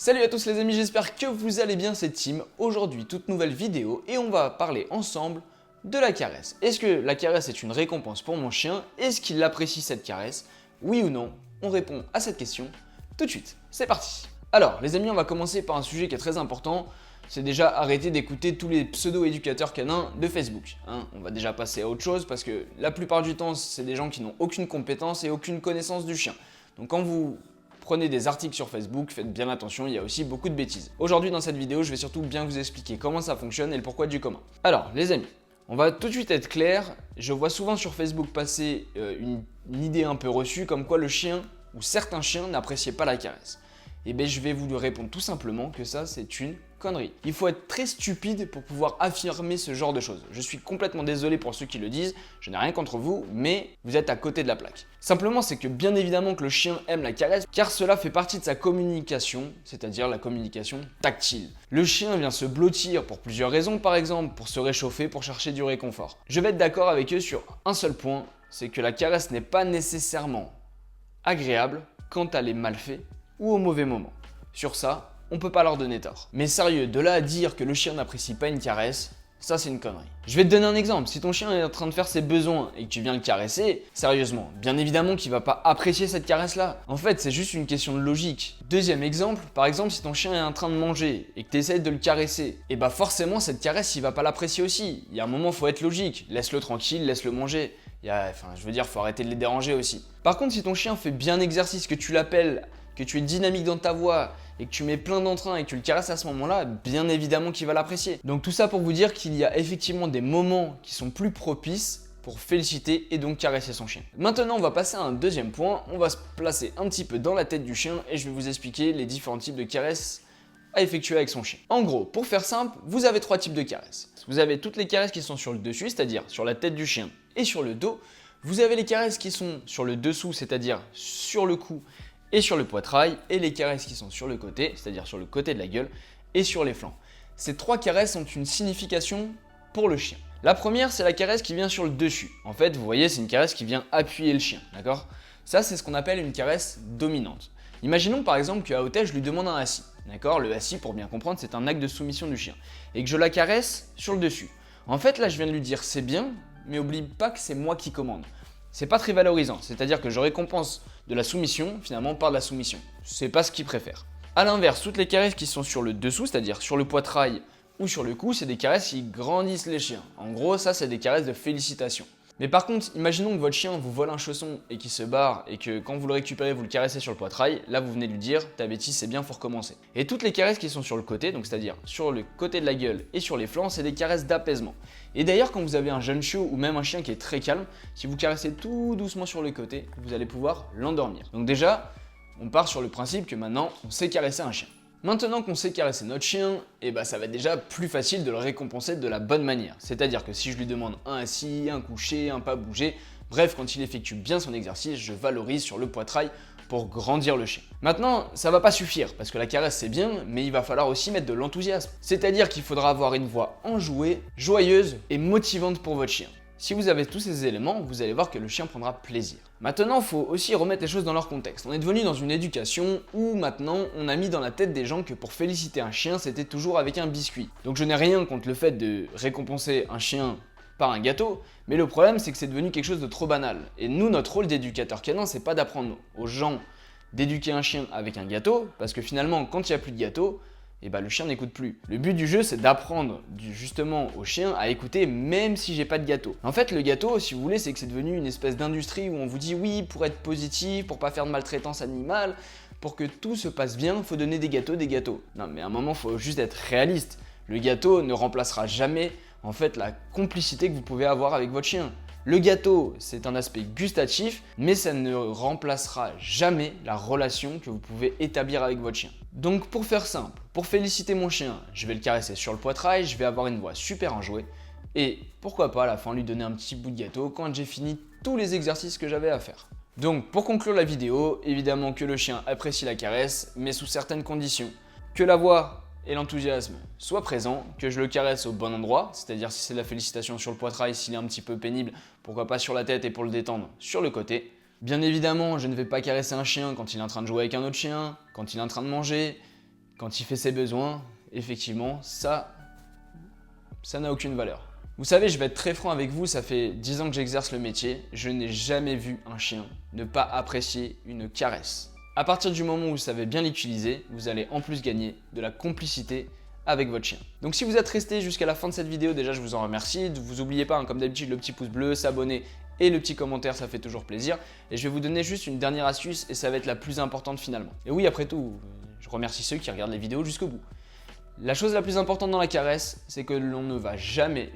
Salut à tous les amis, j'espère que vous allez bien, c'est Tim. Aujourd'hui, toute nouvelle vidéo et on va parler ensemble de la caresse. Est-ce que la caresse est une récompense pour mon chien? Est-ce qu'il apprécie cette caresse? Oui ou non? On répond à cette question tout de suite. C'est parti. Alors les amis, on va commencer par un sujet qui est très important. C'est déjà arrêter d'écouter tous les pseudo-éducateurs canins de Facebook. On va déjà passer à autre chose parce que la plupart du temps, c'est des gens qui n'ont aucune compétence et aucune connaissance du chien. Donc quand vous prenez des articles sur Facebook, faites bien attention, il y a aussi beaucoup de bêtises. Aujourd'hui dans cette vidéo, je vais surtout bien vous expliquer comment ça fonctionne et le pourquoi du comment. Alors les amis, on va tout de suite être clair, je vois souvent sur Facebook passer une idée un peu reçue comme quoi le chien ou certains chiens n'appréciaient pas la caresse. Et bien je vais vous répondre tout simplement que ça c'est une connerie. Il faut être très stupide pour pouvoir affirmer ce genre de choses. Je suis complètement désolé pour ceux qui le disent, je n'ai rien contre vous, mais vous êtes à côté de la plaque. Simplement c'est que bien évidemment que le chien aime la caresse, car cela fait partie de sa communication, c'est-à-dire la communication tactile. Le chien vient se blottir pour plusieurs raisons, par exemple pour se réchauffer, pour chercher du réconfort. Je vais être d'accord avec eux sur un seul point, c'est que la caresse n'est pas nécessairement agréable quand elle est mal faite ou au mauvais moment. Sur ça, on peut pas leur donner tort. Mais sérieux, de là à dire que le chien n'apprécie pas une caresse, ça c'est une connerie. Je vais te donner un exemple, si ton chien est en train de faire ses besoins et que tu viens le caresser, sérieusement, bien évidemment qu'il va pas apprécier cette caresse là. En fait, c'est juste une question de logique. Deuxième exemple, par exemple si ton chien est en train de manger et que tu essaies de le caresser, et bah forcément cette caresse il va pas l'apprécier aussi. Il y a un moment faut être logique, laisse-le tranquille, laisse-le manger. Faut arrêter de les déranger aussi. Par contre, si ton chien fait bien exercice, que tu l'appelles, que tu es dynamique dans ta voix et que tu mets plein d'entrain et que tu le caresses à ce moment-là, bien évidemment qu'il va l'apprécier. Donc tout ça pour vous dire qu'il y a effectivement des moments qui sont plus propices pour féliciter et donc caresser son chien. Maintenant, on va passer à un deuxième point. On va se placer un petit peu dans la tête du chien et je vais vous expliquer les différents types de caresses à effectuer avec son chien. En gros, pour faire simple, vous avez trois types de caresses. Vous avez toutes les caresses qui sont sur le dessus, c'est-à-dire sur la tête du chien et sur le dos. Vous avez les caresses qui sont sur le dessous, c'est-à-dire sur le cou et sur le poitrail, et les caresses qui sont sur le côté, c'est-à-dire sur le côté de la gueule et sur les flancs. Ces trois caresses ont une signification pour le chien. La première, c'est la caresse qui vient sur le dessus. En fait, vous voyez, c'est une caresse qui vient appuyer le chien, d'accord? Ça, c'est ce qu'on appelle une caresse dominante. Imaginons par exemple qu'à hôtel, je lui demande un assis, d'accord? Le assis, pour bien comprendre, c'est un acte de soumission du chien, et que je la caresse sur le dessus. En fait, là, je viens de lui dire c'est bien, mais oublie pas que c'est moi qui commande. C'est pas très valorisant, c'est-à-dire que je récompense de la soumission finalement par de la soumission. C'est pas ce qu'il préfère. A l'inverse, toutes les caresses qui sont sur le dessous, c'est-à-dire sur le poitrail ou sur le cou, c'est des caresses qui grandissent les chiens. En gros, ça c'est des caresses de félicitations. Mais par contre, imaginons que votre chien vous vole un chausson et qu'il se barre et que quand vous le récupérez, vous le caressez sur le poitrail, là vous venez de lui dire ta bêtise c'est bien, faut recommencer. Et toutes les caresses qui sont sur le côté, donc c'est-à-dire sur le côté de la gueule et sur les flancs, c'est des caresses d'apaisement. Et d'ailleurs, quand vous avez un jeune chiot ou même un chien qui est très calme, si vous caressez tout doucement sur le côté, vous allez pouvoir l'endormir. Donc déjà, on part sur le principe que maintenant, on sait caresser un chien. Maintenant qu'on sait caresser notre chien, ça va être déjà plus facile de le récompenser de la bonne manière. C'est-à-dire que si je lui demande un assis, un couché, un pas bougé, bref, quand il effectue bien son exercice, je valorise sur le poitrail pour grandir le chien. Maintenant, ça va pas suffire, parce que la caresse c'est bien, mais il va falloir aussi mettre de l'enthousiasme. C'est-à-dire qu'il faudra avoir une voix enjouée, joyeuse et motivante pour votre chien. Si vous avez tous ces éléments, vous allez voir que le chien prendra plaisir. Maintenant, il faut aussi remettre les choses dans leur contexte. On est devenu dans une éducation où maintenant, on a mis dans la tête des gens que pour féliciter un chien, c'était toujours avec un biscuit. Donc je n'ai rien contre le fait de récompenser un chien par un gâteau, mais le problème c'est que c'est devenu quelque chose de trop banal. Et nous, notre rôle d'éducateur canin, c'est pas d'apprendre aux gens d'éduquer un chien avec un gâteau, parce que finalement, quand il n'y a plus de gâteau, le chien n'écoute plus. Le but du jeu, c'est d'apprendre justement au chien à écouter même si j'ai pas de gâteau. En fait, le gâteau, si vous voulez, c'est que c'est devenu une espèce d'industrie où on vous dit oui, pour être positif, pour pas faire de maltraitance animale, pour que tout se passe bien, faut donner des gâteaux, des gâteaux. Non, mais à un moment, faut juste être réaliste. Le gâteau ne remplacera jamais, en fait, la complicité que vous pouvez avoir avec votre chien. Le gâteau, c'est un aspect gustatif, mais ça ne remplacera jamais la relation que vous pouvez établir avec votre chien. Donc pour faire simple, pour féliciter mon chien, je vais le caresser sur le poitrail, je vais avoir une voix super enjouée, et pourquoi pas à la fin lui donner un petit bout de gâteau quand j'ai fini tous les exercices que j'avais à faire. Donc pour conclure la vidéo, évidemment que le chien apprécie la caresse, mais sous certaines conditions. Que la voix et l'enthousiasme soient présents, que je le caresse au bon endroit, c'est-à-dire si c'est de la félicitation sur le poitrail, s'il est un petit peu pénible, pourquoi pas sur la tête et pour le détendre sur le côté. Bien évidemment, je ne vais pas caresser un chien quand il est en train de jouer avec un autre chien, quand il est en train de manger, quand il fait ses besoins, effectivement, ça n'a aucune valeur. Vous savez, je vais être très franc avec vous, ça fait 10 ans que j'exerce le métier, je n'ai jamais vu un chien ne pas apprécier une caresse. À partir du moment où vous savez bien l'utiliser, vous allez en plus gagner de la complicité avec votre chien. Donc si vous êtes resté jusqu'à la fin de cette vidéo, déjà je vous en remercie. Vous n'oubliez pas, comme d'habitude, le petit pouce bleu, s'abonner et le petit commentaire, ça fait toujours plaisir. Et je vais vous donner juste une dernière astuce et ça va être la plus importante finalement. Et oui, après tout, je remercie ceux qui regardent les vidéos jusqu'au bout. La chose la plus importante dans la caresse, c'est que l'on ne va jamais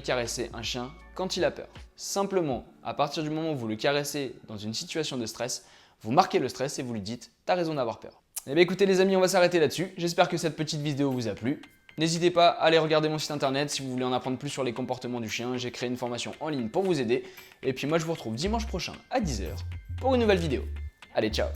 caresser un chien quand il a peur. Simplement, à partir du moment où vous le caressez dans une situation de stress, vous marquez le stress et vous lui dites « t'as raison d'avoir peur ». Eh bien écoutez les amis, on va s'arrêter là-dessus. J'espère que cette petite vidéo vous a plu. N'hésitez pas à aller regarder mon site internet si vous voulez en apprendre plus sur les comportements du chien. J'ai créé une formation en ligne pour vous aider. Et puis moi je vous retrouve dimanche prochain à 10 h pour une nouvelle vidéo. Allez, ciao!